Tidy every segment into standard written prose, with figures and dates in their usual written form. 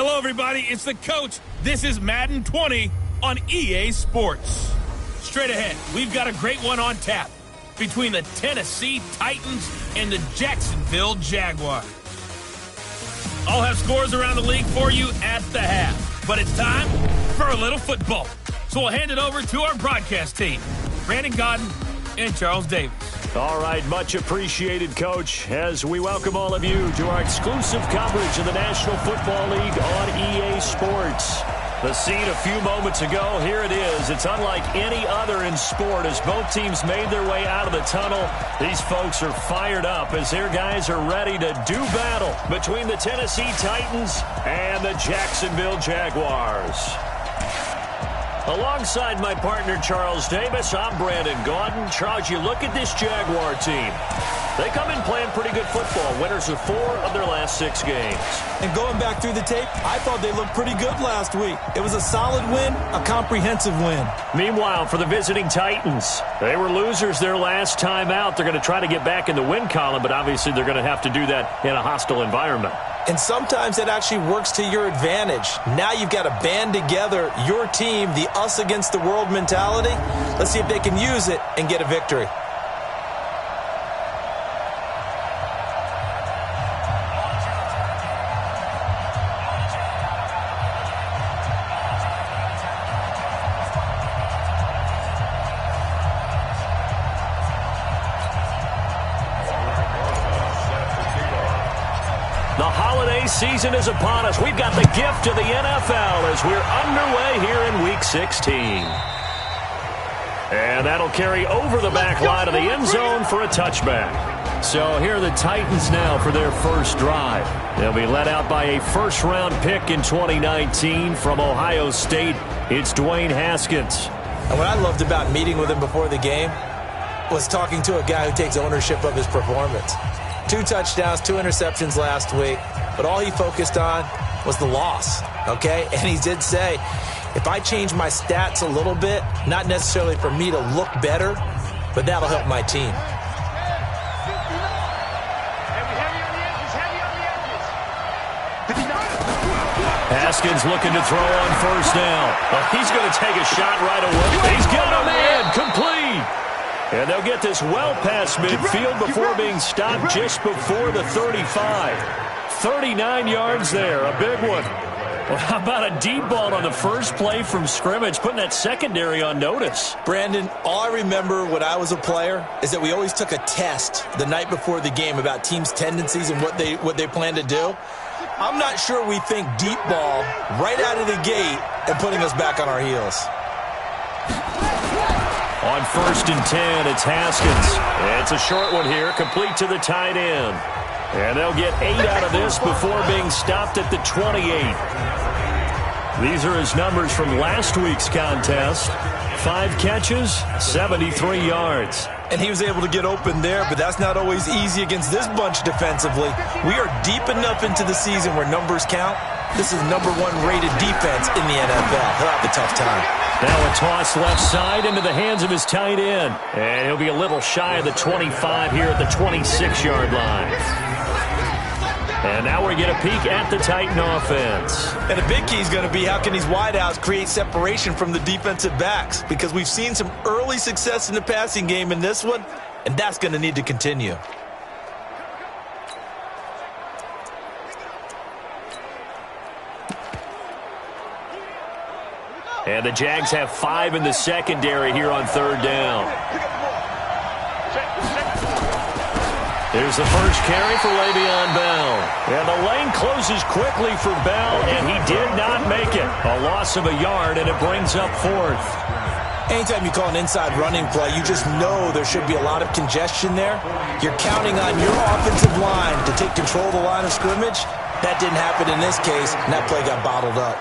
Hello, everybody. It's the coach. This is Madden 20 on EA Sports. Straight ahead, we've got a great one on tap between the Tennessee Titans and the Jacksonville Jaguars. I'll have scores around the league for you at the half. But it's time for a little football. So we'll hand it over to our broadcast team, Brandon Gaudin and Charles Davis. All right, much appreciated, Coach, as we welcome all of you to our exclusive coverage of the National Football League on EA Sports. The scene a few moments ago, here it is. It's unlike any other in sport as both teams made their way out of the tunnel. These folks are fired up as their guys are ready to do battle between the Tennessee Titans and the Jacksonville Jaguars. Alongside my partner, Charles Davis, I'm Brandon Gaudin. Charles, you look at this Jaguar team. They come in playing pretty good football. Winners of 4 of their last 6 games. And going back through the tape, I thought they looked pretty good last week. It was a solid win, a comprehensive win. Meanwhile, for the visiting Titans, they were losers their last time out. They're going to try to get back in the win column, but obviously they're going to have to do that in a hostile environment. And sometimes it actually works to your advantage. Now you've got to band together your team, the us against the world mentality. Let's see if they can use it and get a victory. The holiday season is upon us. We've got the gift of the NFL as we're underway here in Week 16. And that'll carry over the back line of the end zone for a touchback. So here are the Titans now for their first drive. They'll be led out by a first-round pick in 2019 from Ohio State. It's Dwayne Haskins. And what I loved about meeting with him before the game was talking to a guy who takes ownership of his performance. 2 touchdowns, 2 interceptions last week, but all he focused on was the loss, okay? And he did say, if I change my stats a little bit, not necessarily for me to look better, but that'll help my team. Haskins looking to throw on first down. Well, he's going to take a shot right away. He's got a man complete. And they'll get this well past midfield before being stopped just before the 35. 39 yards there, a big one. Well, how about a deep ball on the first play from scrimmage, putting that secondary on notice? Brandon, all I remember when I was a player is that we always took a test the night before the game about teams' tendencies and what they plan to do. I'm not sure we think deep ball right out of the gate and putting us back on our heels. On 1st and 10, it's Haskins. It's a short one here, complete to the tight end. And they'll get 8 out of this before being stopped at the 28. These are his numbers from last week's contest. 5 catches, 73 yards. And he was able to get open there, but that's not always easy against this bunch defensively. We are deep enough into the season where numbers count. This is #1 rated defense in the NFL. He'll have a tough time. Now a toss left side into the hands of his tight end. And he'll be a little shy of the 25 here at the 26-yard line. And now we get a peek at the Titan offense. And a big key is going to be how can these wideouts create separation from the defensive backs? Because we've seen some early success in the passing game in this one, and that's going to need to continue. And the Jags have 5 in the secondary here on 3rd down. Here's the first carry for Le'Veon Bell. And the lane closes quickly for Bell, and he did not make it. A loss of a yard, and it brings up 4th. Anytime you call an inside running play, you just know there should be a lot of congestion there. You're counting on your offensive line to take control of the line of scrimmage. That didn't happen in this case, and that play got bottled up.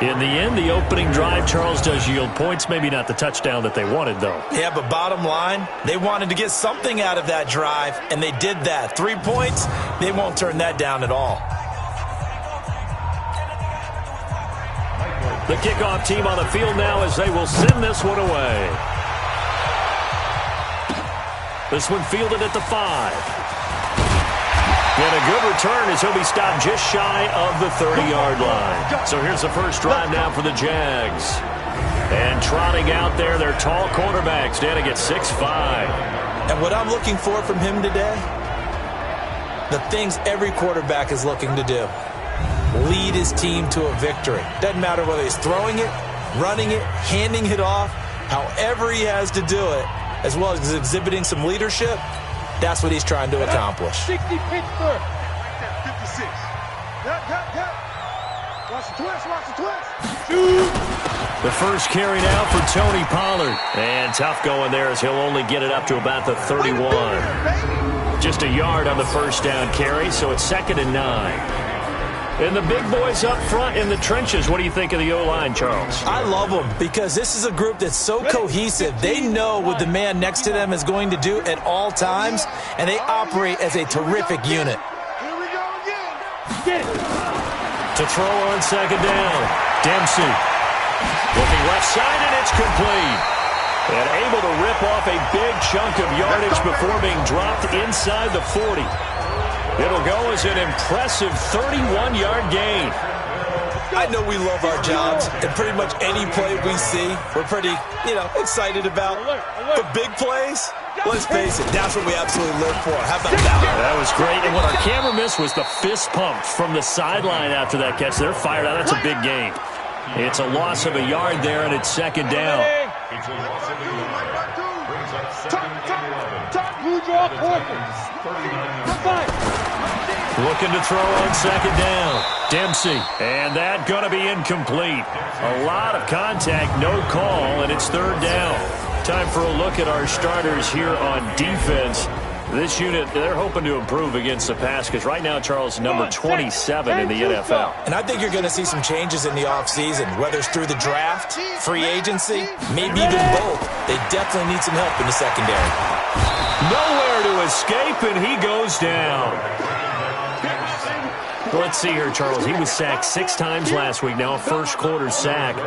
In the end, the opening drive, Charles, does yield points. Maybe not the touchdown that they wanted, though. Yeah, but bottom line, they wanted to get something out of that drive, and they did that. 3 points, they won't turn that down at all. The kickoff team on the field now as they will send this one away. This one fielded at the 5. And a good return as he'll be stopped just shy of the 30-yard line. So here's the first drive now for the Jags. And trotting out there, their tall quarterback standing at 6'5". And what I'm looking for from him today, the things every quarterback is looking to do. Lead his team to a victory. Doesn't matter whether he's throwing it, running it, handing it off, however he has to do it, as well as exhibiting some leadership, that's what he's trying to accomplish. 60 pitch third. 56. Watch the twist, watch the twist. Shoot. The first carry now for Tony Pollard. And tough going there as he'll only get it up to about the 31. Just a yard on the first down carry, so it's 2nd and 9. And the big boys up front in the trenches. What do you think of the O-line, Charles? I love them because this is a group that's so cohesive. They know what the man next to them is going to do at all times, and they operate as a terrific unit. Here we go again. To throw on 2nd down, Dempsey. Looking left side, and it's complete. And able to rip off a big chunk of yardage before being dropped inside the 40. It'll go as an impressive 31-yard gain. I know we love our jobs, and pretty much any play we see, we're pretty, excited about. But big plays, let's face it, that's what we absolutely live for. How about that? That was great. And what our camera missed was the fist pump from the sideline after that catch. They're fired out. That's a big gain. It's a loss of a yard there, and it's 2nd down. Looking to throw on 2nd down. Dempsey. And that going to be incomplete. A lot of contact, no call, and it's 3rd down. Time for a look at our starters here on defense. This unit, they're hoping to improve against the pass because right now, Charles, number 27 in the NFL. And I think you're going to see some changes in the offseason, whether it's through the draft, free agency, maybe even both. They definitely need some help in the secondary. Nowhere to escape, and he goes down. Let's see here, Charles. He was sacked 6 times last week. Now a first-quarter sack.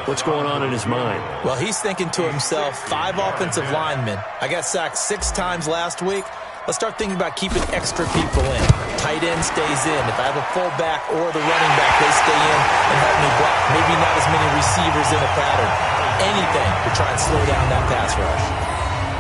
What's going on in his mind? Well, he's thinking to himself, 5 offensive linemen. I got sacked 6 times last week. Let's start thinking about keeping extra people in. Tight end stays in. If I have a fullback or the running back, they stay in and help me block. Maybe not as many receivers in a pattern. Anything to try and slow down that pass rush.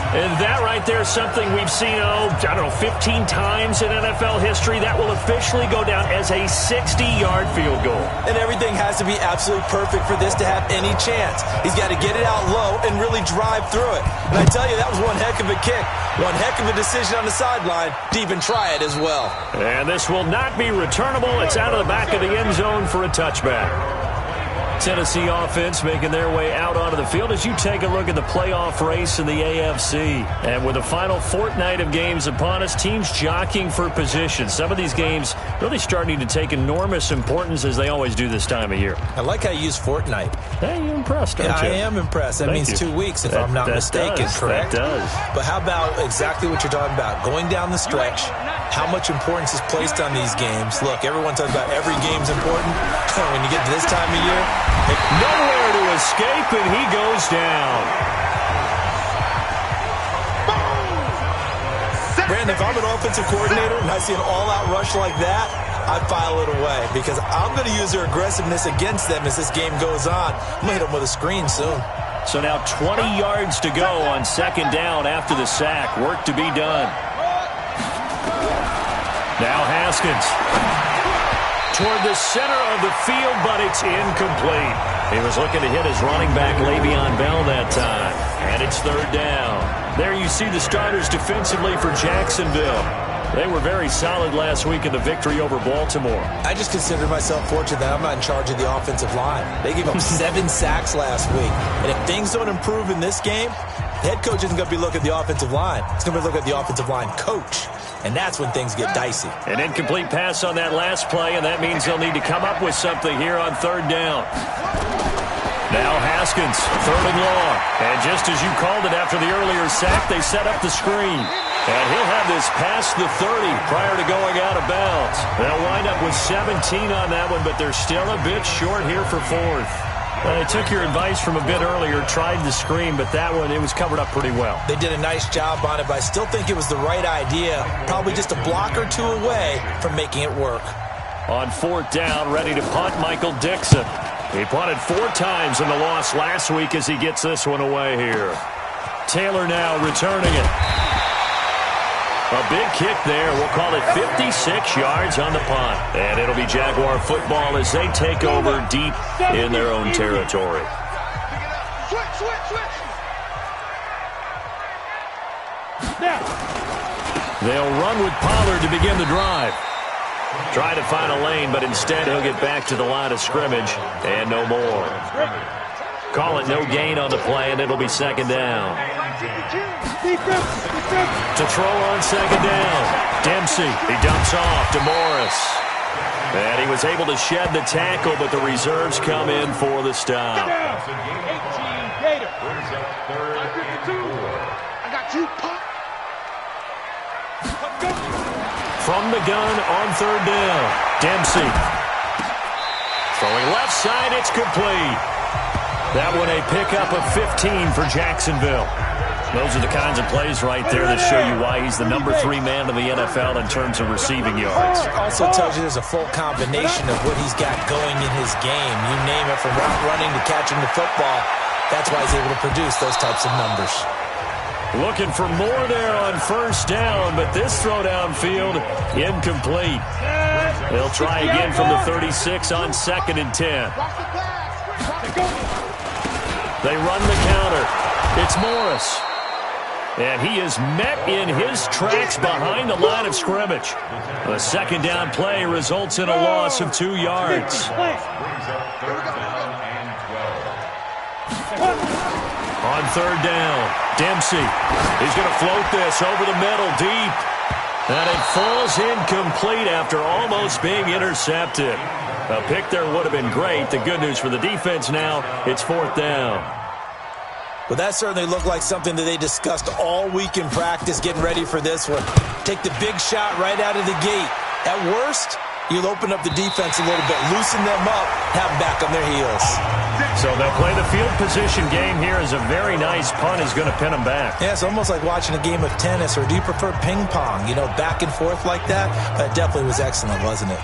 And that right there is something we've seen, 15 times in NFL history. That will officially go down as a 60-yard field goal. And everything has to be absolutely perfect for this to have any chance. He's got to get it out low and really drive through it. And I tell you, that was one heck of a kick. One heck of a decision on the sideline to even try it as well. And this will not be returnable. It's out of the back of the end zone for a touchback. Tennessee offense making their way out onto the field as you take a look at the playoff race in the AFC. And with the final fortnight of games upon us, teams jockeying for position. Some of these games really starting to take enormous importance as they always do this time of year. I like how you use fortnight. Hey, you're impressed, aren't you? I am impressed. That means 2 weeks if I'm not mistaken, correct? That does. But how about exactly what you're talking about? Going down the stretch, how much importance is placed on these games. Look, everyone talks about every game's important. When you get to this time of year, nowhere to escape, and he goes down. Brandon, if I'm an offensive coordinator and I see an all-out rush like that, I file it away because I'm going to use their aggressiveness against them as this game goes on. I'm going to hit them with a screen soon. So now 20 yards to go on 2nd down after the sack. Work to be done. Now Haskins. Toward the center of the field, but it's incomplete. He was looking to hit his running back, Le'Veon Bell, that time. And it's 3rd down. There you see the starters defensively for Jacksonville. They were very solid last week in the victory over Baltimore. I just consider myself fortunate that I'm not in charge of the offensive line. They gave up 7 sacks last week. And if things don't improve in this game, the head coach isn't going to be looking at the offensive line. He's going to be looking at the offensive line coach. And that's when things get dicey. An incomplete pass on that last play, and that means they'll need to come up with something here on 3rd down. Now Haskins, 3rd and long. And just as you called it after the earlier sack, they set up the screen. And he'll have this past the 30 prior to going out of bounds. They'll wind up with 17 on that one, but they're still a bit short here for 4th. I took your advice from a bit earlier, tried the screen, but that one, it was covered up pretty well. They did a nice job on it, but I still think it was the right idea. Probably just a block or two away from making it work. On 4th down, ready to punt, Michael Dixon. He punted 4 times in the loss last week as he gets this one away here. Taylor now returning it. A big kick there. We'll call it 56 yards on the punt. And it'll be Jaguar football as they take over deep in their own territory. They'll run with Pollard to begin the drive. Try to find a lane, but instead he'll get back to the line of scrimmage and no more. Call it no gain on the play, and it'll be 2nd down. To throw on 2nd down. Dempsey, he dumps off to Morris. And he was able to shed the tackle, but the reserves come in for the stop. From the gun on 3rd down. Dempsey. Throwing left side, it's complete. That one a pickup of 15 for Jacksonville. Those are the kinds of plays right there that show you why he's the number 3 man in the NFL in terms of receiving yards. Also tells you there's a full combination of what he's got going in his game. You name it, from route running to catching the football. That's why he's able to produce those types of numbers. Looking for more there on 1st down, but this throw downfield incomplete. They'll try again from the 36 on 2nd and 10. They run the counter. It's Morris. And he is met in his tracks behind the line of scrimmage. A 2nd down play results in a loss of 2 yards. On 3rd down, Dempsey. He's going to float this over the middle deep. And it falls incomplete after almost being intercepted. A pick there would have been great. The good news for the defense now, it's 4th down. Well, that certainly looked like something that they discussed all week in practice, getting ready for this one. Take the big shot right out of the gate. At worst, you'll open up the defense a little bit, loosen them up, have them back on their heels. So they'll play the field position game here as a very nice punt is going to pin them back. Yeah, it's almost like watching a game of tennis, or do you prefer ping pong? You know, back and forth like that? That definitely was excellent, wasn't it?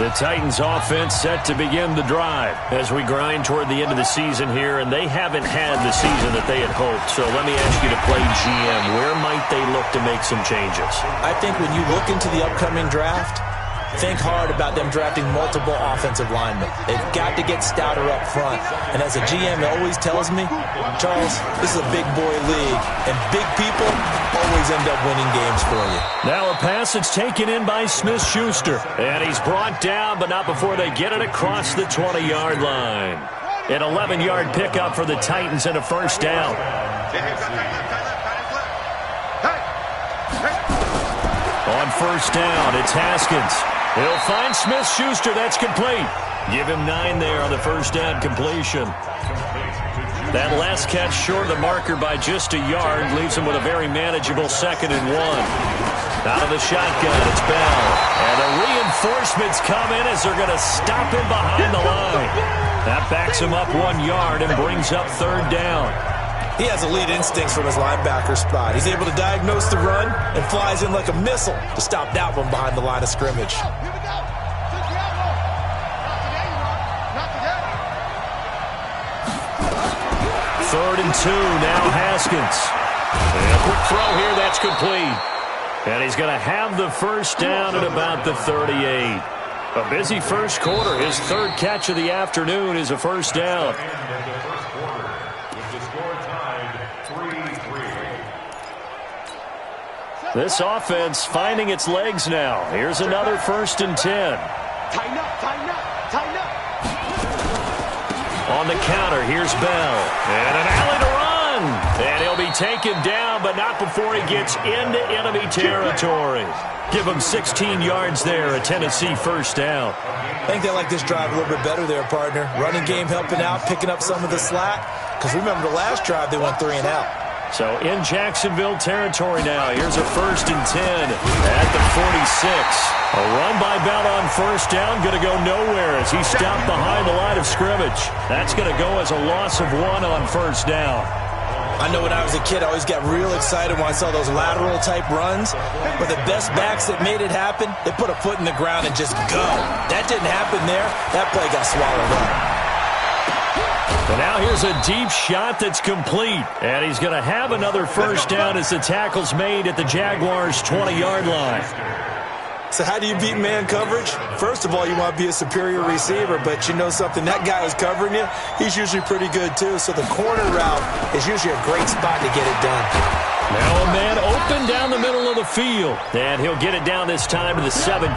The Titans offense set to begin the drive as we grind toward the end of the season here, and they haven't had the season that they had hoped. So let me ask you to play GM. Where might they look to make some changes? I think when you look into the upcoming draft, think hard about them drafting multiple offensive linemen. They've got to get stouter up front. And as a GM always tells me, Charles, this is a big boy league, and big people always end up winning games for you. Now a pass that's taken in by Smith-Schuster. And he's brought down, but not before they get it across the 20-yard line. An 11-yard pickup for the Titans and a 1st down. On 1st down, it's Haskins. He'll find Smith-Schuster. That's complete. Give him 9 there on the 1st down completion. That last catch short of the marker by just a yard leaves him with a very manageable 2nd and 1. Out of the shotgun, it's Bell. And the reinforcements come in as they're going to stop him behind the line. That backs him up 1 yard and brings up 3rd down. He has elite instincts from his linebacker spot. He's able to diagnose the run and flies in like a missile to stop that one behind the line of scrimmage. Third and 2, now Haskins. And a quick throw here, that's complete. And he's going to have the 1st down at about the 38. A busy first quarter. His 3rd catch of the afternoon is a 1st down. This offense finding its legs now. Here's another 1st and 10. Tighten up, tighten up, tighten up. On the counter, here's Bell. And an alley to run. And he'll be taken down, but not before he gets into enemy territory. Give him 16 yards there, a Tennessee 1st down. I think they like this drive a little bit better there, partner. Running game helping out, picking up some of the slack. Because remember the last drive, they went 3 and out. So in Jacksonville territory now. Here's a 1st and 10 at the 46. A run by Bell on 1st down. Going to go nowhere as he stopped behind the line of scrimmage. That's going to go as a loss of 1 on 1st down. I know when I was a kid, I always got real excited when I saw those lateral-type runs. But the best backs that made it happen, they put a foot in the ground and just go. That didn't happen there. That play got swallowed up. And now here's a deep shot that's complete. And he's going to have another 1st down as the tackle's made at the Jaguars' 20-yard line. So how do you beat man coverage? First of all, you want to be a superior receiver, but you know something, that guy who's covering you, he's usually pretty good too. So the corner route is usually a great spot to get it done. Now a man open down the middle of the field. And he'll get it down this time to the 17.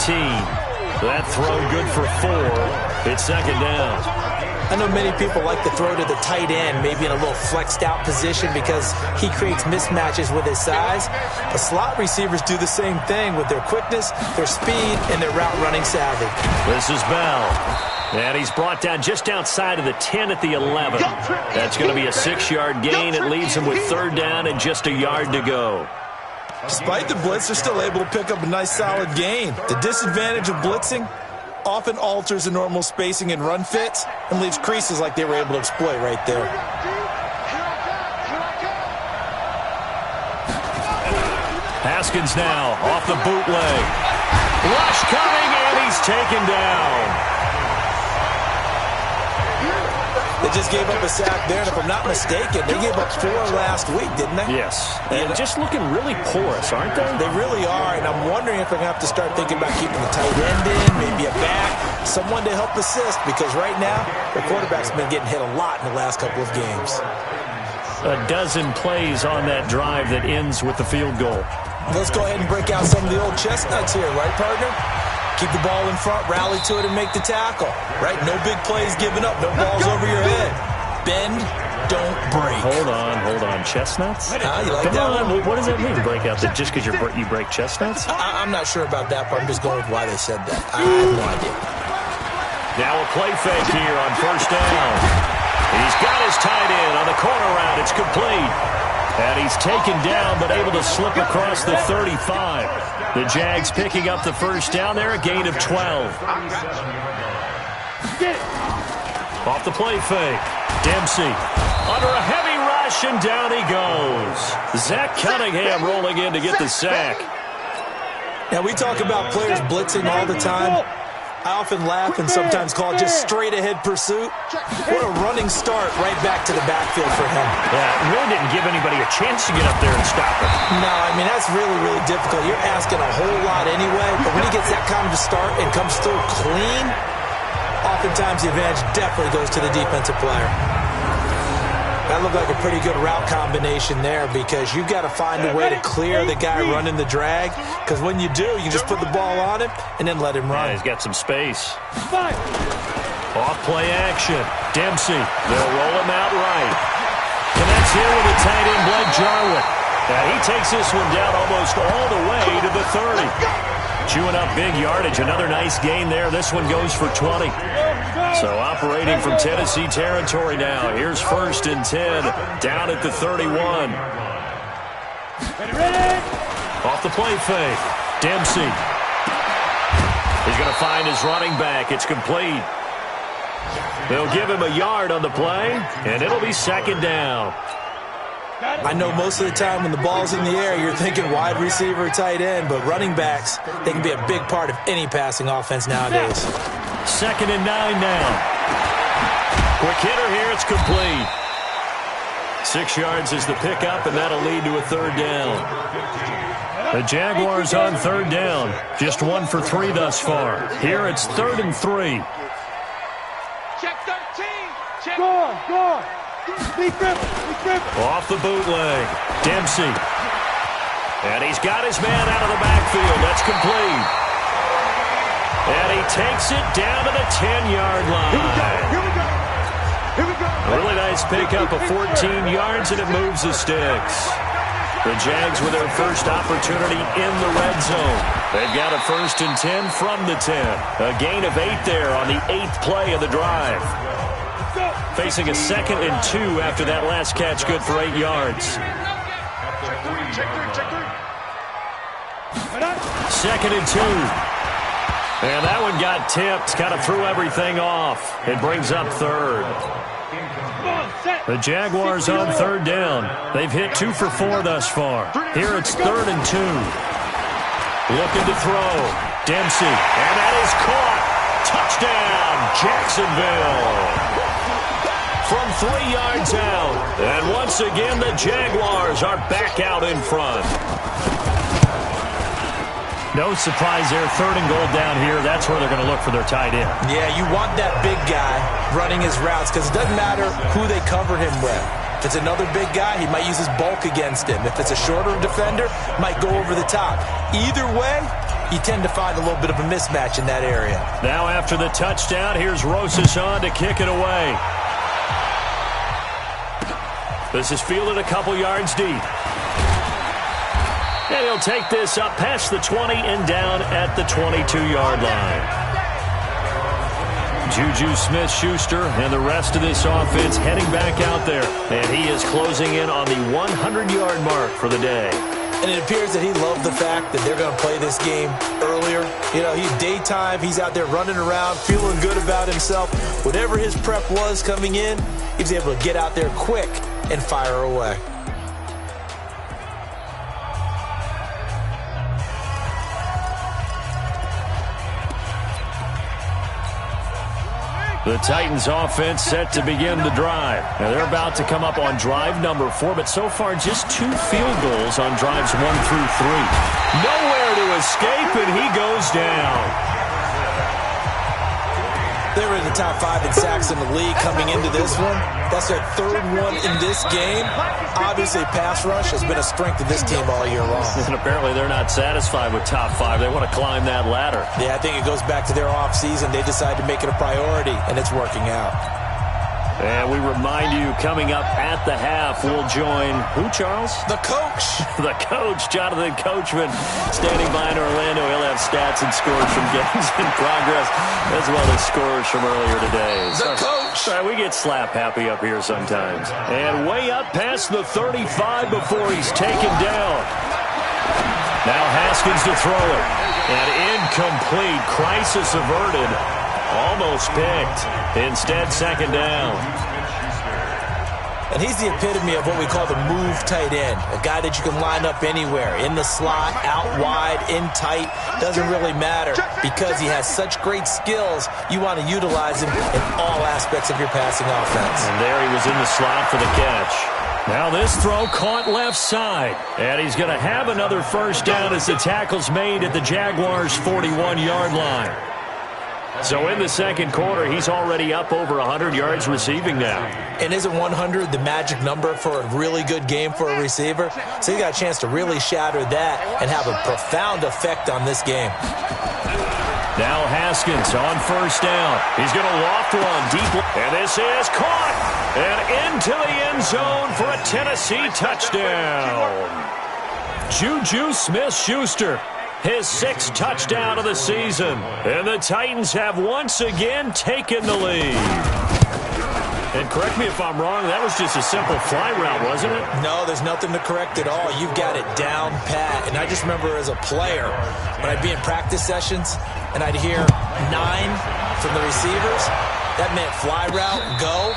That throw good for 4. It's 2nd down. I know many people like to throw to the tight end, maybe in a little flexed out position because he creates mismatches with his size. But slot receivers do the same thing with their quickness, their speed, and their route running savvy. This is Bell. And he's brought down just outside of the 10 at the 11. That's going to be a 6-yard gain. It leaves him with 3rd down and just a yard to go. Despite the blitz, they're still able to pick up a nice solid gain. The disadvantage of blitzing often alters the normal spacing and run fits and leaves creases like they were able to exploit right there. Haskins now off the bootleg. Rush coming, and he's taken down. They just gave up a sack there, and if I'm not mistaken, they gave up 4 last week, didn't they? Yes. And just looking really porous, aren't they? They really are, and I'm wondering if they're going to have to start thinking about keeping the tight end in, maybe a back, someone to help assist, because right now, the quarterback's been getting hit a lot in the last couple of games. A dozen plays on that drive that ends with the field goal. Let's go ahead and break out some of the old chestnuts here, right, partner? Keep the ball in front, rally to it, and make the tackle. Right? No big plays given up. No balls over your head. Bend, don't break. Hold on. Chestnuts? You like that one? What does that mean, break out? Just because you break chestnuts? I'm not sure about that, but I'm just going with why they said that. I have no idea. Now a play fake here on 1st down. He's got his tight end on the corner route. It's complete. And he's taken down, but able to slip across the 35. The Jags picking up the 1st down there, a gain of 12. Off the play fake. Dempsey under a heavy rush, and down he goes. Zach Cunningham rolling in to get the sack. Now, we talk about players blitzing all the time. I often laugh and sometimes call it just straight-ahead pursuit. What a running start right back to the backfield for him. Yeah, it really didn't give anybody a chance to get up there and stop him. No, I mean, that's really, really difficult. You're asking a whole lot anyway, but when he gets that kind of a start and comes through clean, oftentimes the advantage definitely goes to the defensive player. That looked like a pretty good route combination there because you've got to find a way to clear the guy running the drag, because when you do, you just put the ball on him and then let him run. Yeah, he's got some space. Off play action. Dempsey. They'll roll him out right. Connects here with the tight end, Blake Jarwin. Now he takes this one down almost all the way to the 30. Chewing up big yardage. Another nice gain there. This one goes for 20. So operating from Tennessee territory now. Here's 1st and 10 down at the 31. Off the play fake. Dempsey. He's going to find his running back. It's complete. They'll give him a yard on the play, and it'll be 2nd down. I know most of the time when the ball's in the air, you're thinking wide receiver, tight end, but running backs, they can be a big part of any passing offense nowadays. 2nd and 9 now. Quick hitter here, it's complete. 6 yards is the pickup, and that'll lead to a 3rd down. The Jaguars on 3rd down. Just 1 for 3 thus far. Here it's 3rd and 3. Check 13. Check. Go on. Be crippled. Off the bootleg. Dempsey. And he's got his man out of the backfield. That's complete. And he takes it down to the 10-yard line. Here we go. Really nice pickup of 14 yards, and it moves the sticks. The Jags with their first opportunity in the red zone. They've got a 1st and 10 from the 10. A gain of 8 there on the 8th play of the drive. Facing a 2nd and 2 after that last catch, good for 8 yards. Check three. 2nd and 2. And that one got tipped, kind of threw everything off. It brings up 3rd. The Jaguars on 3rd down. They've hit 2 for 4 thus far. Here it's 3rd and 2. Looking to throw. Dempsey. And that is caught. Touchdown, Jacksonville. From 3 yards out. And once again, the Jaguars are back out in front. No surprise there. 3rd and goal down here. That's where they're going to look for their tight end. Yeah, you want that big guy running his routes because it doesn't matter who they cover him with. If it's another big guy, he might use his bulk against him. If it's a shorter defender, might go over the top. Either way, you tend to find a little bit of a mismatch in that area. Now after the touchdown, here's Rosas on to kick it away. This is fielded a couple yards deep. And he'll take this up past the 20 and down at the 22-yard line. Juju Smith-Schuster and the rest of this offense heading back out there. And he is closing in on the 100-yard mark for the day. And it appears that he loved the fact that they're going to play this game earlier. You know, he's daytime. He's out there running around, feeling good about himself. Whatever his prep was coming in, he was able to get out there quick and fire away. The Titans offense set to begin the drive. Now they're about to come up on drive number 4, but so far just 2 field goals on drives 1 through 3. Nowhere to escape, and he goes down. They were in the top 5 in sacks in the league coming into this one. That's their 3rd one in this game. Obviously, pass rush has been a strength of this team all year long. And apparently they're not satisfied with top 5. They want to climb that ladder. Yeah, I think it goes back to their offseason. They decided to make it a priority, and it's working out. And we remind you, coming up at the half, we'll join who, Charles? The coach. The coach, Jonathan Coachman, standing by in Orlando. He'll have stats and scores from games in progress, as well as scores from earlier today. The coach. Sorry, we get slap happy up here sometimes. And way up past the 35 before he's taken down. Now Haskins to throw it. And incomplete. Crisis averted. Almost picked. Instead, 2nd down. And he's the epitome of what we call the move tight end. A guy that you can line up anywhere. In the slot, out wide, in tight. Doesn't really matter. Because he has such great skills, you want to utilize him in all aspects of your passing offense. And there he was in the slot for the catch. Now this throw caught left side. And he's going to have another first down as the tackle's made at the Jaguars' 41-yard line. So in the 2nd quarter, he's already up over 100 yards receiving now. And isn't 100 the magic number for a really good game for a receiver? So he got a chance to really shatter that and have a profound effect on this game. Now Haskins on first down. He's going to loft one deep. And this is caught. And into the end zone for a Tennessee touchdown. Juju Smith-Schuster. His 6th touchdown of the season. And the Titans have once again taken the lead. And correct me if I'm wrong, that was just a simple fly route, wasn't it? No, there's nothing to correct at all. You've got it down pat. And I just remember as a player, when I'd be in practice sessions and I'd hear 9 from the receivers, that meant fly route, go,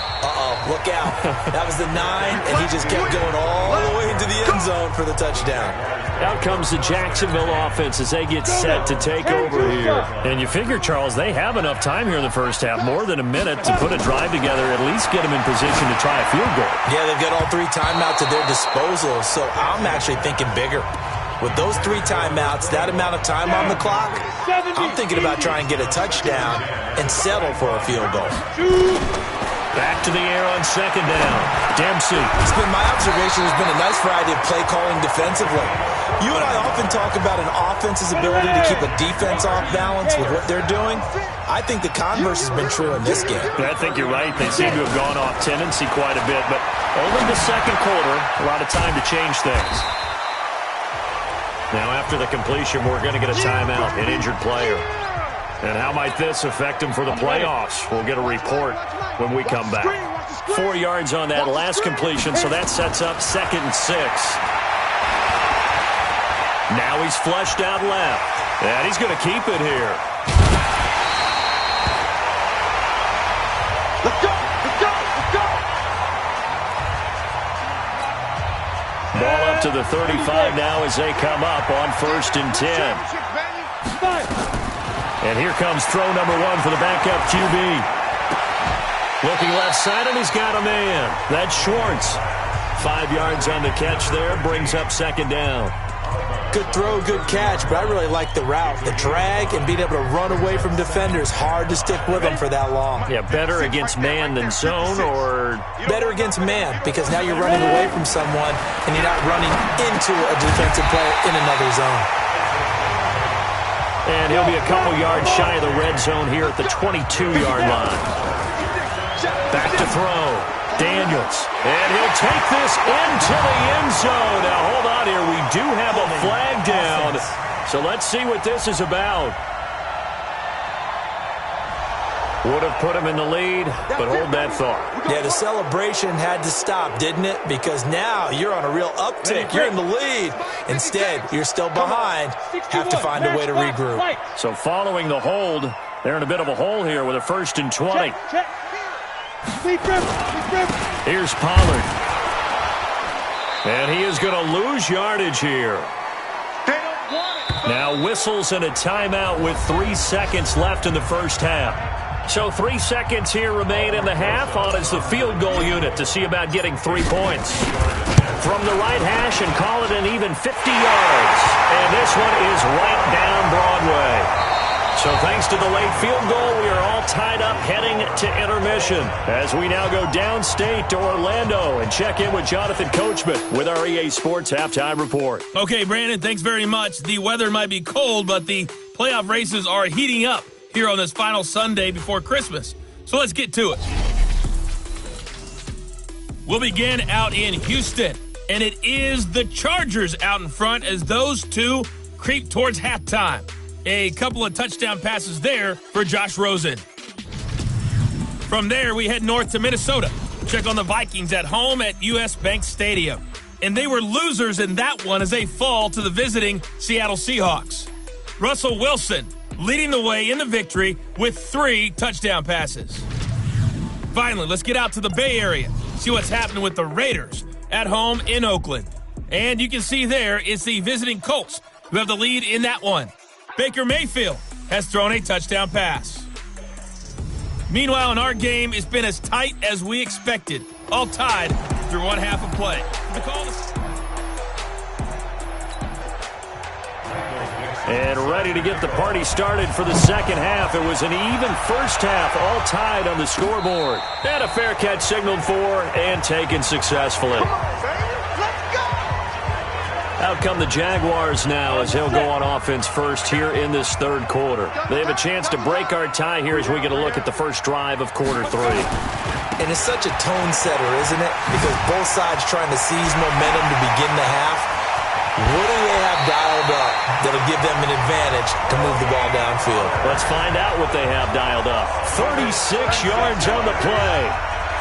look out. That was the 9, and he just kept going all the way into the end zone for the touchdown. Out comes the Jacksonville offense as they get set to take over here. And you figure, Charles, they have enough time here in the first half, more than a minute, to put a drive together, at least get them in position to try a field goal. Yeah, they've got all 3 timeouts at their disposal, so I'm actually thinking bigger. With those 3 timeouts, that amount of time on the clock, I'm thinking about trying to get a touchdown and settle for a field goal. Back to the air on 2nd down. Dempsey. It's been my observation there's been a nice variety of play calling defensively. You and I often talk about an offense's ability to keep a defense off balance with what they're doing. I think the converse has been true in this game. I think you're right. They seem to have gone off tendency quite a bit, but only the 2nd quarter, a lot of time to change things. Now after the completion, we're going to get a timeout, an injured player. And how might this affect him for the playoffs? We'll get a report when we come back. 4 yards on that last completion, so that sets up 2nd and 6. Now he's flushed out left. And he's going to keep it here. Let's go! Let's go! Let's go! Ball up to the 35 now as they come up on 1st and 10. And here comes throw number 1 for the backup QB. Looking left side, and he's got a man. That's Schwartz. 5 yards on the catch there, brings up 2nd down. Good throw, good catch, but I really like the route. The drag and being able to run away from defenders, hard to stick with them for that long. Yeah, better against man than zone, or? Better against man, because now you're running away from someone and you're not running into a defensive player in another zone. And he'll be a couple yards shy of the red zone here at the 22-yard line. Back to throw. Daniels. And he'll take this into the end zone. Now, hold on here. We do have a flag down. So let's see what this is about. Would have put him in the lead, but hold that thought. Yeah, the celebration had to stop, didn't it? Because now you're on a real uptick. You're in the lead. Instead, you're still behind. Have to find a way to regroup. So following the hold, they're in a bit of a hole here with a 1st and 20. Here's Pollard. And he is going to lose yardage here. Now whistles and a timeout with 3 seconds left in the first half. So 3 seconds here remain in the half. On is the field goal unit to see about getting 3 points. From the right hash and call it an even 50 yards. And this one is right down Broadway. So thanks to the late field goal, we are all tied up heading to intermission as we now go downstate to Orlando and check in with Jonathan Coachman with our EA Sports Halftime Report. Okay, Brandon, thanks very much. The weather might be cold, but the playoff races are heating up here on this final Sunday before Christmas. So let's get to it. We'll begin out in Houston, and it is the Chargers out in front as those two creep towards halftime. A couple of touchdown passes there for Josh Rosen. From there, we head north to Minnesota. Check on the Vikings at home at US Bank Stadium. And they were losers in that one as they fall to the visiting Seattle Seahawks. Russell Wilson leading the way in the victory with 3 touchdown passes. Finally, let's get out to the Bay Area. See what's happening with the Raiders at home in Oakland. And you can see there it's the visiting Colts who have the lead in that one. Baker Mayfield has thrown a touchdown pass. Meanwhile, in our game, it's been as tight as we expected. All tied through one half of play. The call is... And ready to get the party started for the second half. It was an even first half, all tied on the scoreboard. And a fair catch signaled for and taken successfully. Out come the Jaguars now as they'll go on offense first here in this third quarter. They have a chance to break our tie here as we get a look at the first drive of quarter 3. And it's such a tone setter, isn't it? Because both sides trying to seize momentum to begin the half. What do they have dialed up that'll give them an advantage to move the ball downfield? Let's find out what they have dialed up. 36 yards on the play.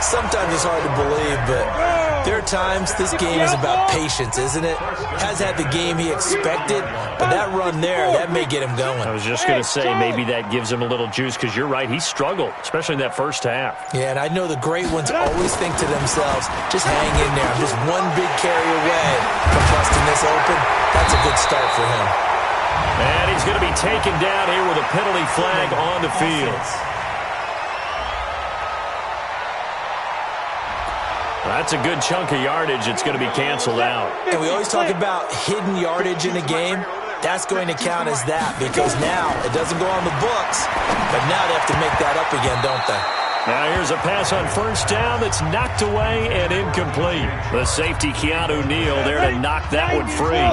Sometimes it's hard to believe, but there are times this game is about patience, isn't it? Has had the game he expected, but that run there, that may get him going. I was just going to say maybe that gives him a little juice because you're right, he struggled, especially in that first half. Yeah, and I know the great ones always think to themselves, just hang in there. I'm just one big carry away from busting this open. That's a good start for him. And he's going to be taken down here with a penalty flag on the field. That's a good chunk of yardage. It's going to be canceled out. And we always talk about hidden yardage in a game. That's going to count as that because now it doesn't go on the books, but now they have to make that up again, don't they? Now here's a pass on first down that's knocked away and incomplete. The safety, Keanu Neal, there to knock that one free.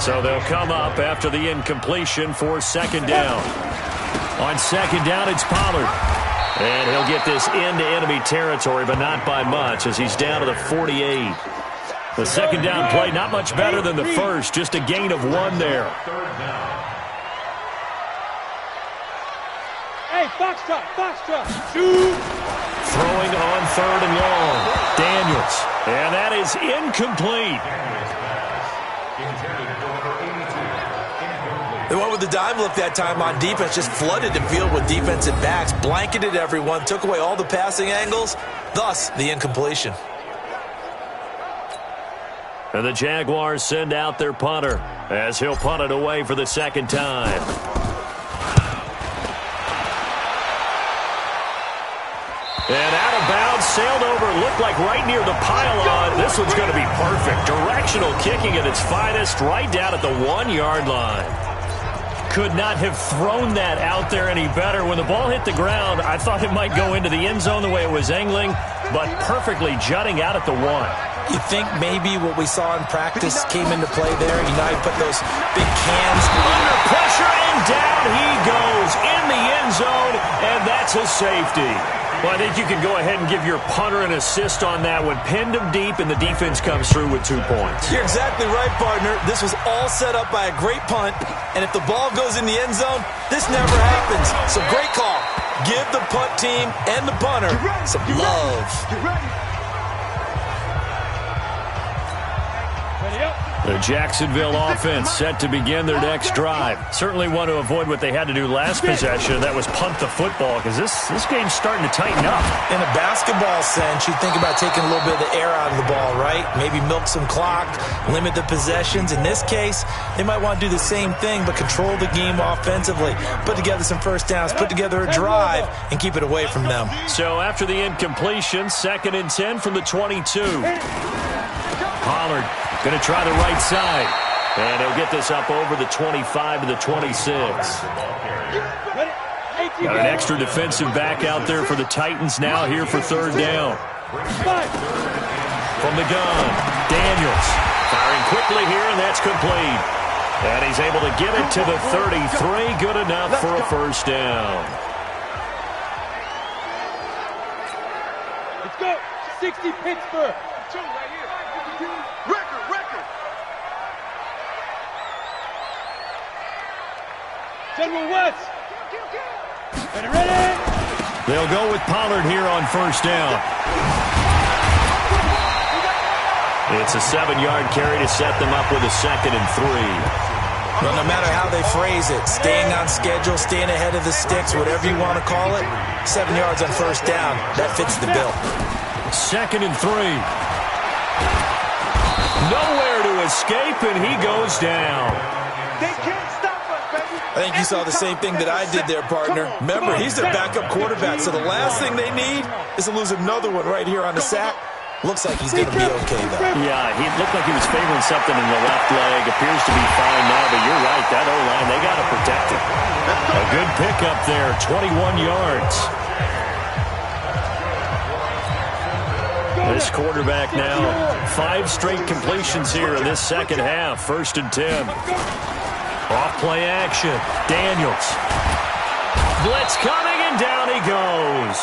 So they'll come up after the incompletion for second down. On second down, it's Pollard. And he'll get this into enemy territory, but not by much as he's down to the 48. The second down play, not much better than the first, just a gain of 1 there. Hey, Foxtrot, shoot! Throwing on third and long. Daniels. And that is incomplete. They went with the dime look that time on defense, just flooded the field with defensive backs, blanketed everyone, took away all the passing angles, thus the incompletion. And the Jaguars send out their punter as he'll punt it away for the second time. And out of bounds, sailed over, looked like right near the pylon. This one's going to be perfect. Directional kicking at its finest, right down at the 1-yard line. Could not have thrown that out there any better. When the ball hit the ground, I thought it might go into the end zone the way it was angling, but perfectly jutting out at the 1. You think maybe what we saw in practice came into play there? You know, he put those big cans under pressure, and down he goes in the end zone, and that's a safety. Well, I think you can go ahead and give your punter an assist on that one. Pinned him deep, and the defense comes through with 2 points. You're exactly right, partner. This was all set up by a great punt, and if the ball goes in the end zone, this never happens. So great call. Give the punt team and the punter some love. The Jacksonville offense set to begin their next drive. Certainly want to avoid what they had to do last possession. That was punt the football, because this game's starting to tighten up. In a basketball sense, you think about taking a little bit of the air out of the ball, right? Maybe milk some clock, limit the possessions. In this case, they might want to do the same thing, but control the game offensively. Put together some first downs, put together a drive, and keep it away from them. So after the incompletion, 2nd and 10 from the 22. Pollard going to try the right side. And he'll get this up over the 25 to the 26. Got an extra defensive back out there for the Titans now here for 3rd down. From the gun, Daniels firing quickly here, and that's complete. And he's able to get it to the 33. Good enough for a first down. Let's go. 60 Pittsburgh. 2 right here. Record. General West. Ready. They'll go with Pollard here on first down. It's a 7-yard carry to set them up with a 2nd and 3. Well, no matter how they phrase it, staying on schedule, staying ahead of the sticks, whatever you want to call it, 7 yards on first down, that fits the bill. 2nd and 3. Nowhere to escape, and he goes down. They can't stop us, baby. I think you saw the same thing that I did there, partner. Remember, he's their backup quarterback, so the last thing they need is to lose another one right here on the sack. Looks like he's going to be okay, though. Yeah, he looked like he was favoring something in the left leg. Appears to be fine now, but you're right. That O-line, they got to protect it. A good pickup there, 21 yards. This quarterback now, 5 straight completions here in this second half. 1st and 10. Off play action. Daniels. Blitz coming, and down he goes.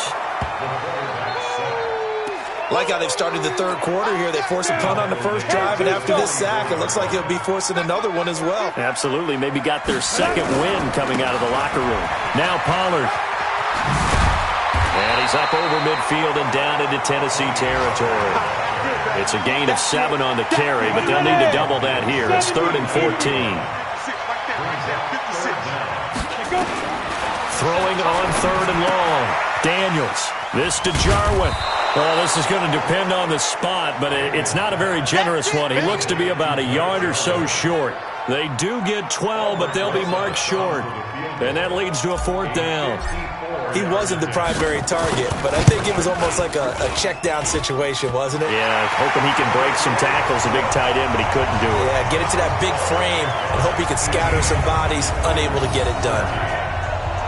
Like how they've started the 3rd quarter here. They force a punt on the first drive, and after this sack, it looks like he'll be forcing another one as well. Absolutely. Maybe got their 2nd win coming out of the locker room. Now Pollard. And he's up over midfield and down into Tennessee territory. It's a gain of 7 on the carry, but they'll need to double that here. It's 3rd and 14. Throwing on 3rd and long. Daniels. This to Jarwin. Well, this is going to depend on the spot, but it's not a very generous one. He looks to be about a yard or so short. They do get 12, but they'll be marked short. And that leads to a 4th down. He wasn't the primary target, but I think it was almost like a check-down situation, wasn't it? Yeah, hoping he can break some tackles, a big tight end, but he couldn't do it. Yeah, get into that big frame and hope he could scatter some bodies, unable to get it done.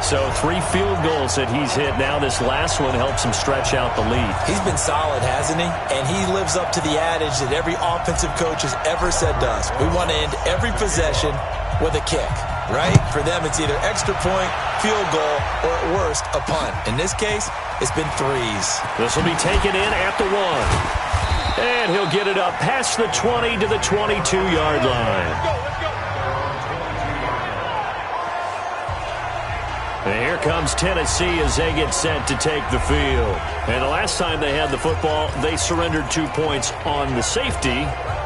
So 3 field goals that he's hit. Now this last one helps him stretch out the lead. He's been solid, hasn't he? And he lives up to the adage that every offensive coach has ever said to us. We want to end every possession with a kick, right? For them, it's either extra point, field goal, or at worst, a punt. In this case, it's been 3s. This will be taken in at the 1. And he'll get it up past the 20 to the 22-yard line. And here comes Tennessee as they get set to take the field. And the last time they had the football, they surrendered 2 points on the safety.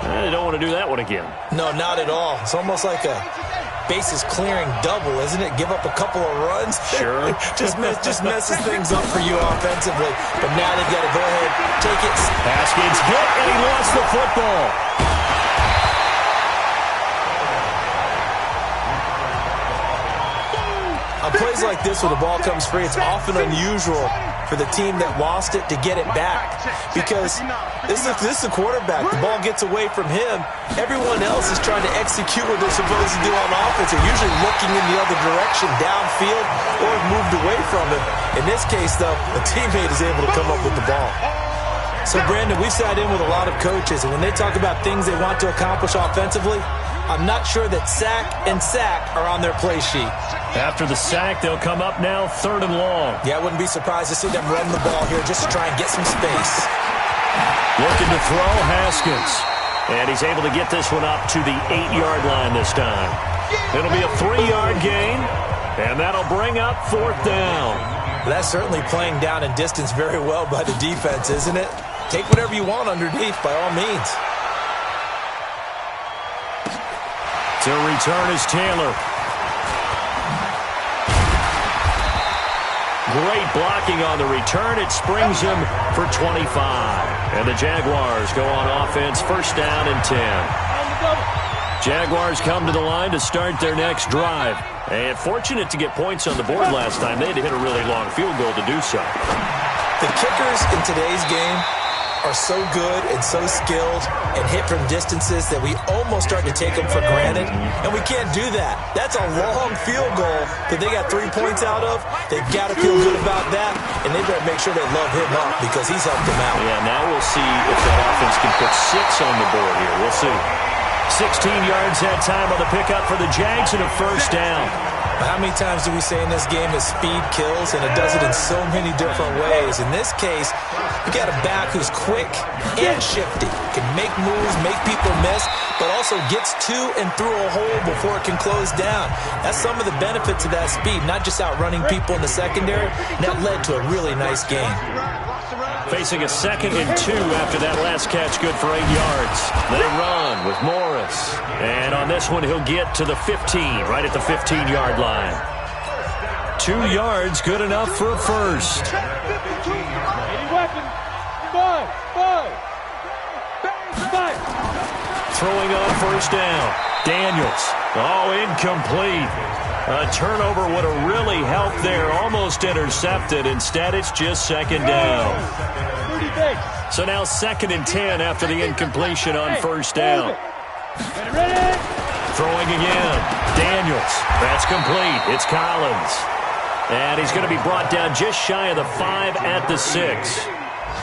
They don't want to do that one again. No, not at all. It's almost like a bases clearing double, isn't it? Give up a couple of runs. Sure. just messes things up for you offensively. But now they've got to go ahead, take it. Haskins hit, and he lost the football. On plays like this where the ball comes free, it's often unusual for the team that lost it to get it back, because this is the quarterback. The ball gets away from him. Everyone else is trying to execute what they're supposed to do on offense. They're usually looking in the other direction, downfield, or moved away from him. In this case, though, a teammate is able to come up with the ball. So, Brandon, we've sat in with a lot of coaches, and when they talk about things they want to accomplish offensively, I'm not sure that sack and sack are on their play sheet. After the sack, they'll come up now 3rd and long. Yeah, I wouldn't be surprised to see them run the ball here just to try and get some space. Looking to throw, Haskins. And he's able to get this one up to the 8-yard line this time. It'll be a 3-yard gain, and that'll bring up 4th down. Well, that's certainly playing down in distance very well by the defense, isn't it? Take whatever you want underneath, by all means. To return is Taylor. Great blocking on the return. It springs him for 25. And the Jaguars go on offense, 1st down and 10. Jaguars come to the line to start their next drive. And fortunate to get points on the board last time. They had to hit a really long field goal to do so. The kickers in today's game are so good and so skilled and hit from distances that we almost start to take them for granted, and we can't do that. That's a long field goal that they got 3 points out of. They've got to feel good about that, and they better make sure they love him up because he's helped them out. Yeah, now we'll see if that offense can put 6 on the board here. We'll see. 16 yards that time on the pickup for the Jags and a 1st down. How many times do we say in this game that speed kills, and it does it in so many different ways? In this case, you got a back who's quick and shifty, can make moves, make people miss, but also gets to and through a hole before it can close down. That's some of the benefits of that speed, not just outrunning people in the secondary. That led to a really nice game. Facing a 2nd and 2 after that last catch, good for 8 yards. They run with Morris. And on this one, he'll get to the 15, right at the 15-yard line. 2 yards, good enough for a first. Throwing on 1st down. Daniels. Oh, incomplete. A turnover would have really helped there. Almost intercepted. Instead, it's just 2nd down. So now 2nd and 10 after the incompletion on 1st down. Throwing again. Daniels. That's complete. It's Collins. And he's going to be brought down just shy of the 5 at the 6.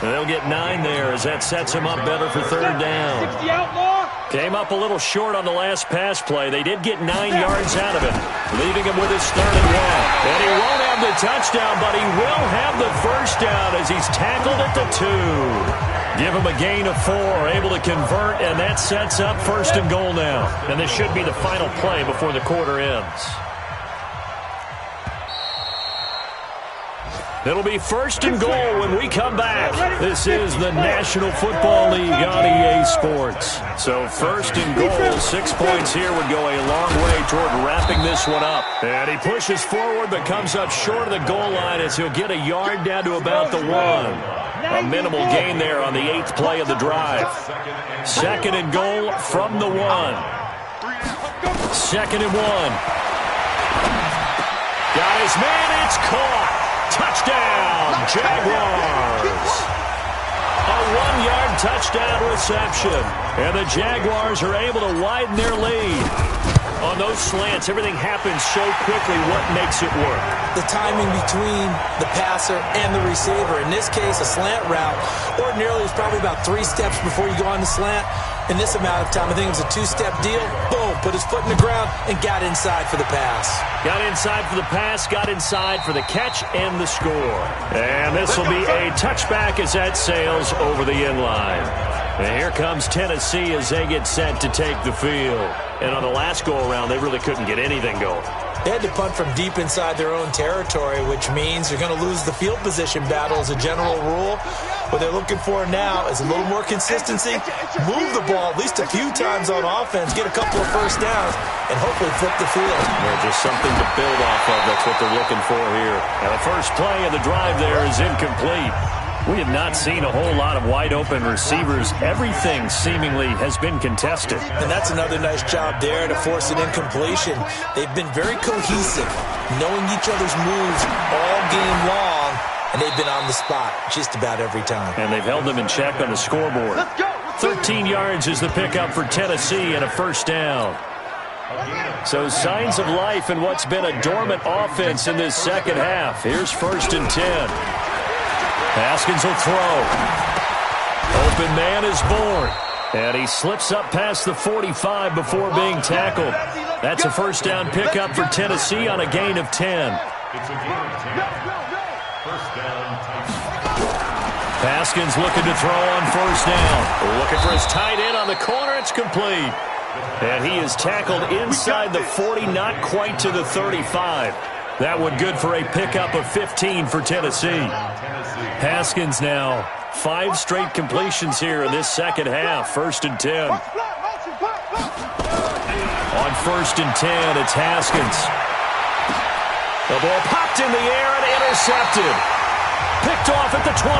And they'll get 9 there as that sets him up better for 3rd down. Came up a little short on the last pass play. They did get 9 yards out of it, leaving him with his 3rd and 1. And he won't have the touchdown, but he will have the 1st down as he's tackled at the 2. Give him a gain of 4, able to convert, and that sets up 1st and goal now. And this should be the final play before the quarter ends. It'll be 1st and goal when we come back. This is the National Football League on EA Sports. So 1st and goal, 6 points here would go a long way toward wrapping this one up. And he pushes forward but comes up short of the goal line as he'll get a yard down to about the 1. A minimal gain there on the 8th play of the drive. 2nd and goal from the 1. 2nd and 1. Got his man, it's caught. Touchdown, Jaguars. A 1-yard touchdown reception. And the Jaguars are able to widen their lead. On those slants, everything happens so quickly. What makes it work? The timing between the passer and the receiver. In this case, a slant route. Ordinarily, it's probably about 3 steps before you go on the slant. In this amount of time, I think it was a 2-step deal. Boom, put his foot in the ground and got inside for the pass. Got inside for the pass, got inside for the catch and the score. And this will be a touchback as that sails over the end line. And here comes Tennessee as they get set to take the field. And on the last go-around, they really couldn't get anything going. They had to punt from deep inside their own territory, which means you're going to lose the field position battle as a general rule. What they're looking for now is a little more consistency, move the ball at least a few times on offense, get a couple of first downs, and hopefully flip the field. Yeah, just something to build off of. That's what they're looking for here. And the first play of the drive there is incomplete. We have not seen a whole lot of wide-open receivers. Everything seemingly has been contested. And that's another nice job there to force an incompletion. They've been very cohesive, knowing each other's moves all game long, and they've been on the spot just about every time. And they've held them in check on the scoreboard. 13 yards is the pickup for Tennessee and a first down. So signs of life in what's been a dormant offense in this second half. Here's 1st and 10. Haskins will throw. Open man is born. And he slips up past the 45 before being tackled. That's a first down pickup for Tennessee on a gain of 10. Haskins looking to throw on first down. Looking for his tight end on the corner. It's complete. And he is tackled inside the 40, not quite to the 35. That one good for a pickup of 15 for Tennessee. Haskins now 5 straight completions here in this second half. 1st and 10. On 1st and 10, it's Haskins. The ball popped in the air and intercepted. Picked off at the 28.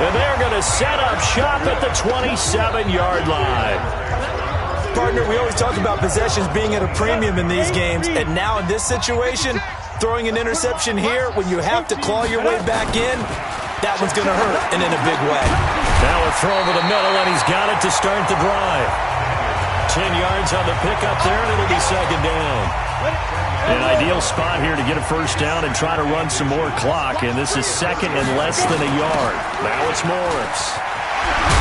And they're going to set up shop at the 27-yard line. Partner, we always talk about possessions being at a premium in these games, and now in this situation, throwing an interception here when you have to claw your way back in, that one's going to hurt, and in a big way. Now a throw over the middle, and he's got it to start the drive. 10 yards on the pickup there, and it'll be second down. An ideal spot here to get a first down and try to run some more clock, and this is second and less than a yard. Now it's Morris.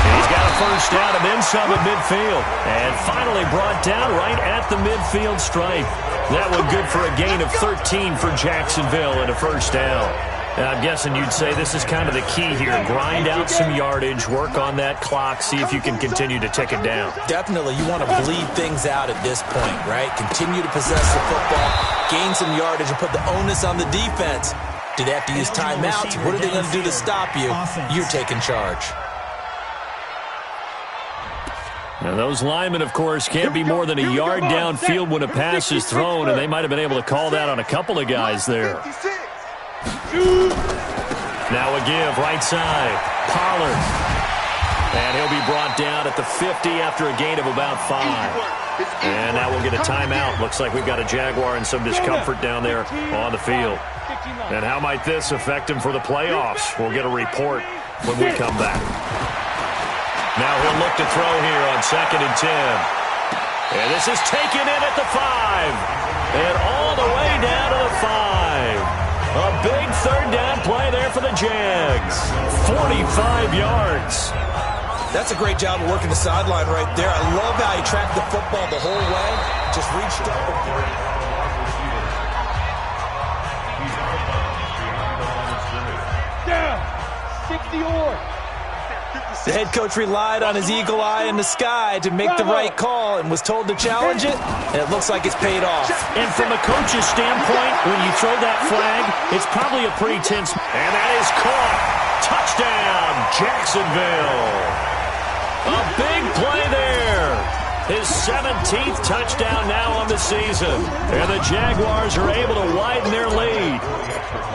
He's got a first down and then some at midfield. And finally brought down right at the midfield stripe. That one good for a gain of 13 for Jacksonville and a first down. And I'm guessing you'd say this is kind of the key here. Grind out some yardage, work on that clock, see if you can continue to tick it down. Definitely. You want to bleed things out at this point, right? Continue to possess the football, gain some yardage, and put the onus on the defense. Do they have to use timeouts? What are they going to do to stop you? You're taking charge. Now those linemen, of course, can't be more than a yard downfield when a pass is thrown, and they might have been able to call that on a couple of guys there. Now a give, right side. Pollard. And he'll be brought down at the 50 after a gain of about 5. And now we'll get a timeout. Looks like we've got a Jaguar and some discomfort down there on the field. And how might this affect him for the playoffs? We'll get a report when we come back. Now he'll look to throw here on 2nd and 10. And this is taken in at the 5. And all the way down to the 5. A big third down play there for the Jags. 45 yards. That's a great job of working the sideline right there. I love how he tracked the football the whole way. Just reached up. Down. 60 or. The head coach relied on his eagle eye in the sky to make the right call and was told to challenge it, and it looks like it's paid off. And from a coach's standpoint, when you throw that flag, it's probably a pretty tense. And that is caught. Touchdown, Jacksonville. A big play there. His 17th touchdown now on the season. And the Jaguars are able to widen their lead.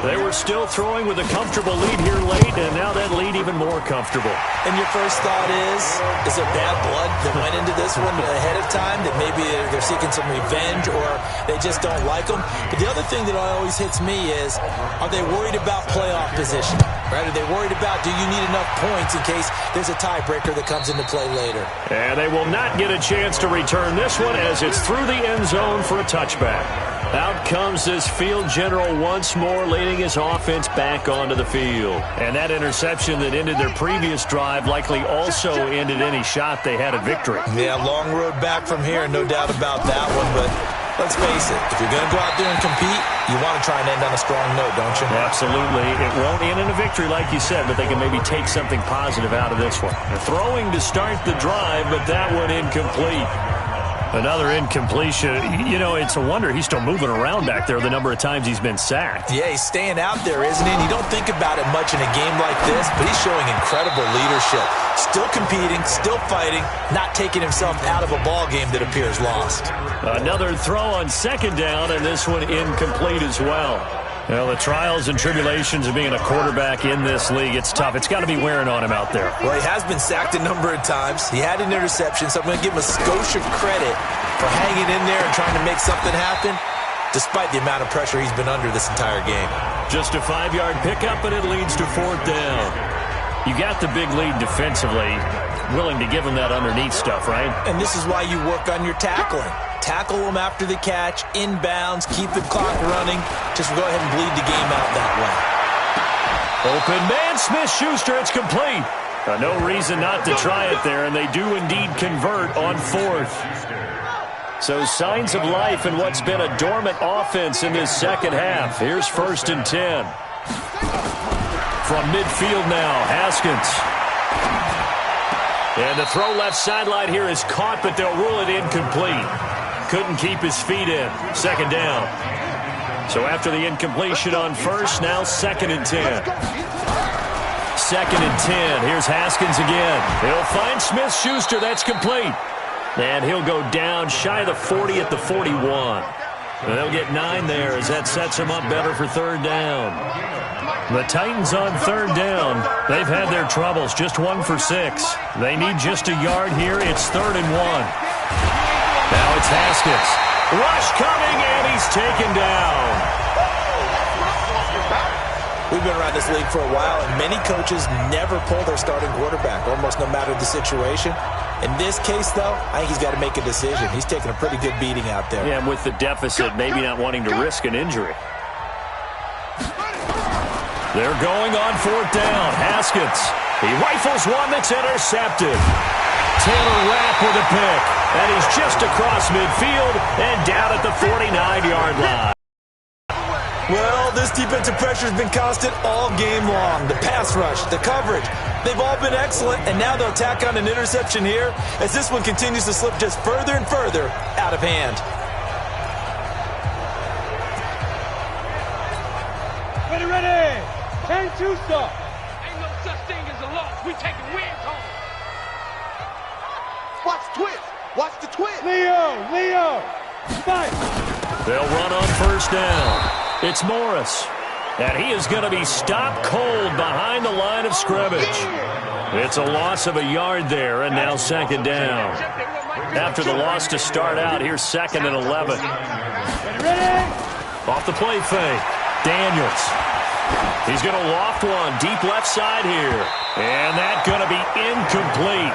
They were still throwing with a comfortable lead here late, and now that lead even more comfortable. And your first thought is there bad blood that went into this one ahead of time, that maybe they're seeking some revenge or they just don't like them? But the other thing that always hits me is, are they worried about playoff position? Right? Are they worried about, do you need enough points in case there's a tiebreaker that comes into play later? And they will not get a chance to return this one as it's through the end zone for a touchback. Out comes this field general once more, leading his offense back onto the field. And that interception that ended their previous drive likely also ended any shot they had at victory. Yeah, long road back from here, no doubt about that one. But Let's face it, if you're going to go out there and compete, you want to try and end on a strong note, don't you? Absolutely. It won't end in a victory, like you said, but they can maybe take something positive out of this one. They're throwing to start the drive, but that one incomplete. Another incompletion. You know, it's a wonder he's still moving around back there the number of times he's been sacked. Yeah, he's staying out there, isn't he? And you don't think about it much in a game like this, but he's showing incredible leadership. Still competing, still fighting, not taking himself out of a ball game that appears lost. Another throw on second down, and this one incomplete as well. Well, the trials and tribulations of being a quarterback in this league, it's tough. It's got to be wearing on him out there. Well, he has been sacked a number of times. He had an interception, so I'm going to give him a Scotia credit for hanging in there and trying to make something happen, despite the amount of pressure he's been under this entire game. Just a 5-yard pickup, and it leads to fourth down. You got the big lead defensively, willing to give him that underneath stuff, right? And this is why you work on your tackling. Tackle them after the catch, inbounds, keep the clock running. Just go ahead and bleed the game out that way. Open man, Smith-Schuster, it's complete. No reason not to try it there, and they do indeed convert on fourth. So signs of life in what's been a dormant offense in this second half. Here's 1st and 10. From midfield now, Haskins. And the throw left sideline here is caught, but they'll rule it incomplete. Couldn't keep his feet in. Second down. So after the incompletion on first, now 2nd and 10. 2nd and 10. Here's Haskins again. He'll find Smith-Schuster. That's complete. And he'll go down shy of the 40 at the 41. And they'll get 9 there as that sets him up better for third down. The Titans on third down. They've had their troubles. Just 1 for 6. They need just a yard here. It's 3rd and 1. Now it's Haskins. Rush coming, and he's taken down. We've been around this league for a while, and many coaches never pull their starting quarterback, almost no matter the situation. In this case, though, I think he's got to make a decision. He's taking a pretty good beating out there. Yeah, and with the deficit, maybe not wanting to risk an injury. They're going on fourth down. Haskins. He rifles one that's intercepted. Taylor Rapp with a pick. And he's just across midfield and down at the 49-yard line. Well, this defensive pressure has been constant all game long. The pass rush, the coverage, they've all been excellent, and now they'll tack on an interception here as this one continues to slip just further and further out of hand. Ready. And two-star. Ain't no such thing as a loss. We taking wins home. Watch twist. Watch the twist. Leo. Fight. They'll run on first down. It's Morris. And he is going to be stopped cold behind the line of scrimmage. It's a loss of a yard there, and now second down. After the loss to start out, here's 2nd and 11. Ready. Off the play fake. Daniels. He's going to loft one deep left side here. And that's going to be incomplete.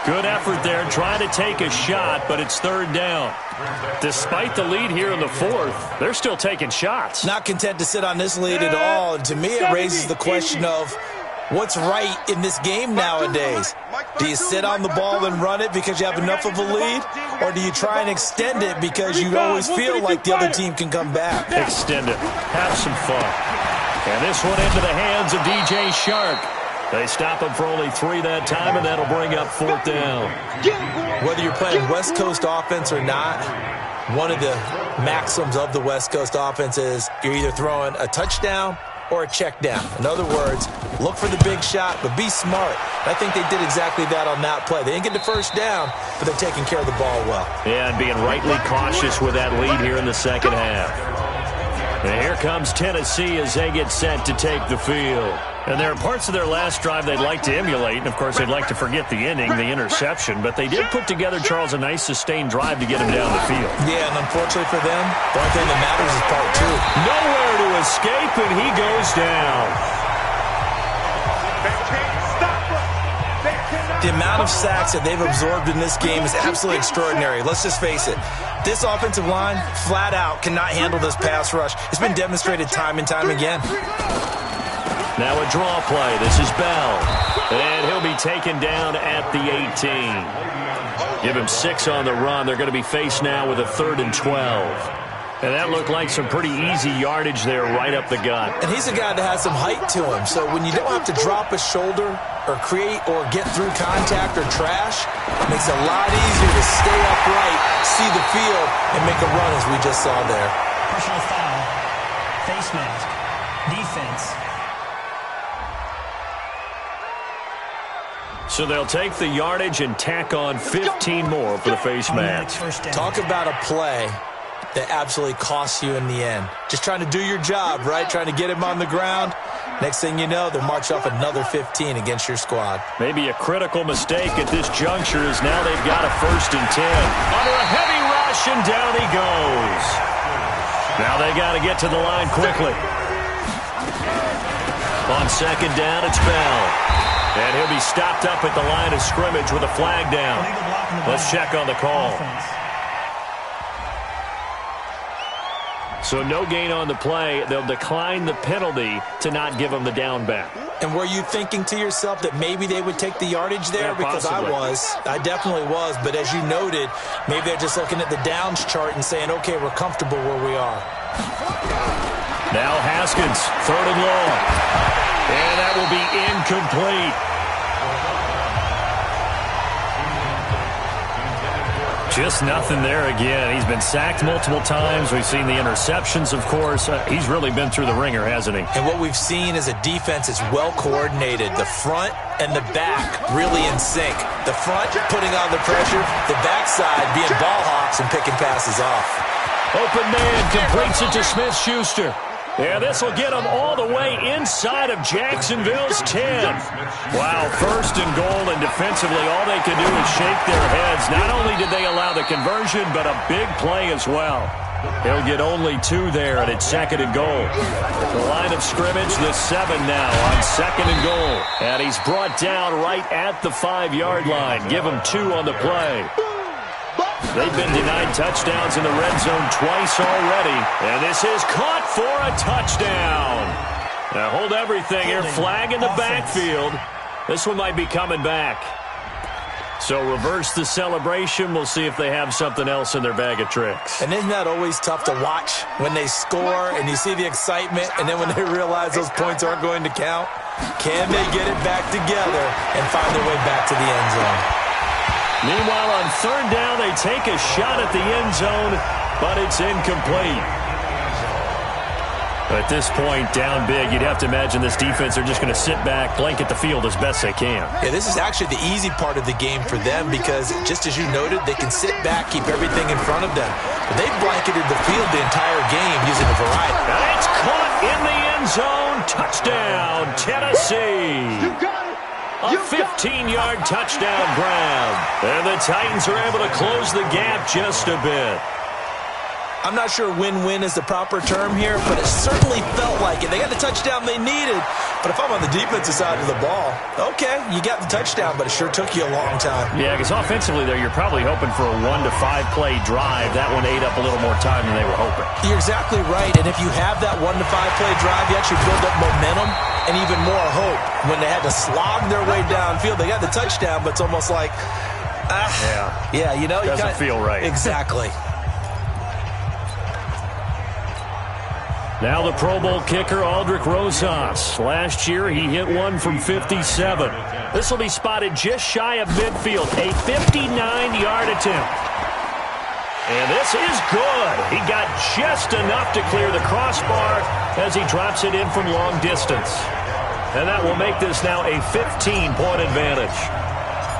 Good effort there trying to take a shot, but it's third down. Despite the lead here in the fourth, they're still taking shots. Not content to sit on this lead at all. And to me, it raises the question of what's right in this game nowadays. Do you sit on the ball and run it because you have enough of a lead? Or do you try and extend it because you always feel like the other team can come back? Extend it. Have some fun. And this one into the hands of DJ Shark. They stop him for only 3 that time, and that'll bring up fourth down. Whether you're playing West Coast offense or not, one of the maxims of the West Coast offense is you're either throwing a touchdown or a check down. In other words, look for the big shot, but be smart. I think they did exactly that on that play. They didn't get the first down, but they're taking care of the ball well. Yeah, and being rightly cautious with that lead here in the second half. And here comes Tennessee as they get set to take the field. And there are parts of their last drive they'd like to emulate. And, of course, they'd like to forget the inning, the interception. But they did put together, Charles, a nice sustained drive to get him down the field. Yeah, and unfortunately for them, the only thing that matters is part 2. Nowhere to escape, and he goes down. The amount of sacks that they've absorbed in this game is absolutely extraordinary. Let's just face it. This offensive line, flat out, cannot handle this pass rush. It's been demonstrated time and time again. Now a draw play. This is Bell. And he'll be taken down at the 18. Give him 6 on the run. They're going to be faced now with a 3rd and 12. And that looked like some pretty easy yardage there right up the gut. And he's a guy that has some height to him. So when you don't have to drop a shoulder or create or get through contact or trash, it makes it a lot easier to stay upright, see the field, and make a run as we just saw there. Personal foul, face mask, defense. So they'll take the yardage and tack on 15 more for the face mask. Talk about a play that absolutely costs you in the end. Just trying to do your job, right? Trying to get him on the ground. Next thing you know, they'll march off another 15 against your squad. Maybe a critical mistake at this juncture is now they've got a 1st and 10. Under a heavy rush, and down he goes. Now they got to get to the line quickly. On 2nd down, it's Bell. And he'll be stopped up at the line of scrimmage with a flag down. Let's check on the call. So no gain on the play. They'll decline the penalty to not give them the down back. And were you thinking to yourself that maybe they would take the yardage there? Yeah, because I definitely was. But as you noted, maybe they're just looking at the downs chart and saying, okay, we're comfortable where we are. Now Haskins, 3rd and long. And that will be incomplete. Just nothing there again. He's been sacked multiple times. We've seen the interceptions, of course. He's really been through the ringer, hasn't he? And what we've seen is a defense that's well coordinated. The front and the back really in sync. The front putting on the pressure, the backside being ball hawks and picking passes off. Open man completes it to Smith-Schuster. Yeah, this will get them all the way inside of Jacksonville's 10. Wow, 1st and goal, and defensively all they can do is shake their heads. Not only did they allow the conversion, but a big play as well. He'll get only 2 there, and it's 2nd and goal. The line of scrimmage, the 7 now on 2nd and goal. And he's brought down right at the 5-yard line. Give him 2 on the play. They've been denied touchdowns in the red zone twice already. And this is caught for a touchdown. Now hold everything here. Flag in the backfield. This one might be coming back. So reverse the celebration. We'll see if they have something else in their bag of tricks. And isn't that always tough to watch when they score and you see the excitement, and then when they realize those points aren't going to count? Can they get it back together and find their way back to the end zone? Meanwhile, on 3rd down, they take a shot at the end zone, but it's incomplete. At this point, down big, you'd have to imagine this defense are just going to sit back, blanket the field as best they can. Yeah, this is actually the easy part of the game for them because, just as you noted, they can sit back, keep everything in front of them. But they've blanketed the field the entire game using a variety. And it's caught in the end zone. Touchdown, Tennessee. You got it. A 15-yard touchdown grab. And the Titans are able to close the gap just a bit. I'm not sure win-win is the proper term here, but it certainly felt like it. They got the touchdown they needed, but if I'm on the defensive side of the ball, okay, you got the touchdown, but it sure took you a long time. Yeah, because offensively there, you're probably hoping for a 1 to 5 play drive. That one ate up a little more time than they were hoping. You're exactly right, and if you have that 1 to 5 play drive, you actually build up momentum and even more hope. When they had to slog their way downfield, they got the touchdown, but it's almost like, yeah, you know, doesn't feel right. Exactly. Now the Pro Bowl kicker, Aldrick Rosas. Last year, he hit one from 57. This will be spotted just shy of midfield, a 59-yard attempt. And this is good. He got just enough to clear the crossbar as he drops it in from long distance. And that will make this now a 15-point advantage.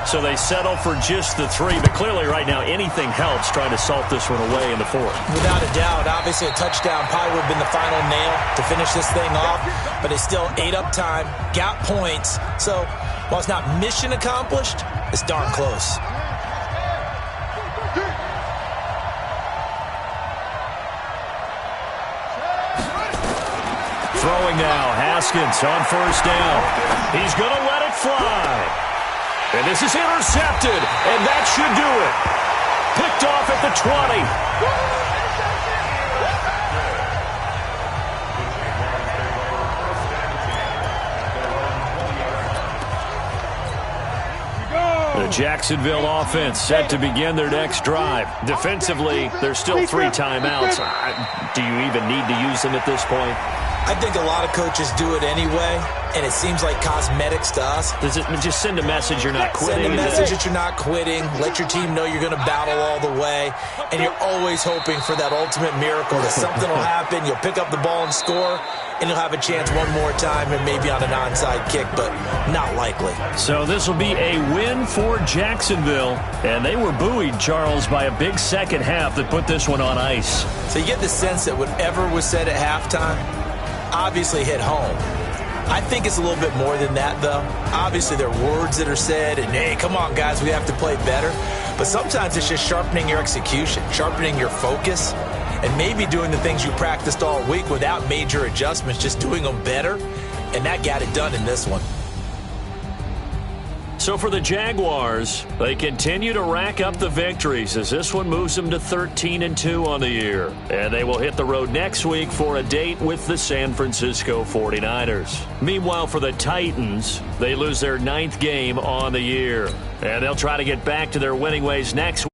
So they settle for just the 3, but clearly right now anything helps trying to salt this one away in the 4th. Without a doubt, obviously a touchdown probably would have been the final nail to finish this thing off, but they still ate up time, got points. So while it's not mission accomplished, it's darn close. Throwing now, Haskins on 1st down. He's going to let it fly. And this is intercepted, and that should do it. Picked off at the 20. Jacksonville offense set to begin their next drive. Defensively, there's still 3 timeouts. Do you even need to use them at this point? I think a lot of coaches do it anyway, and it seems like cosmetics to us. Does it just send a message you're not quitting? Send a message that you're not quitting. Let your team know you're going to battle all the way, and you're always hoping for that ultimate miracle that something will happen, you'll pick up the ball and score, and you'll have a chance one more time and maybe on an onside kick, but not likely. So this will be a win for Jacksonville, and they were buoyed, Charles, by a big second half that put this one on ice. So you get the sense that whatever was said at halftime obviously hit home. I think it's a little bit more than that, though. Obviously, there are words that are said, and, hey, come on, guys, we have to play better. But sometimes it's just sharpening your execution, sharpening your focus, and maybe doing the things you practiced all week without major adjustments, just doing them better, and that got it done in this one. So for the Jaguars, they continue to rack up the victories as this one moves them to 13-2 on the year. And they will hit the road next week for a date with the San Francisco 49ers. Meanwhile, for the Titans, they lose their 9th game on the year. And they'll try to get back to their winning ways next week.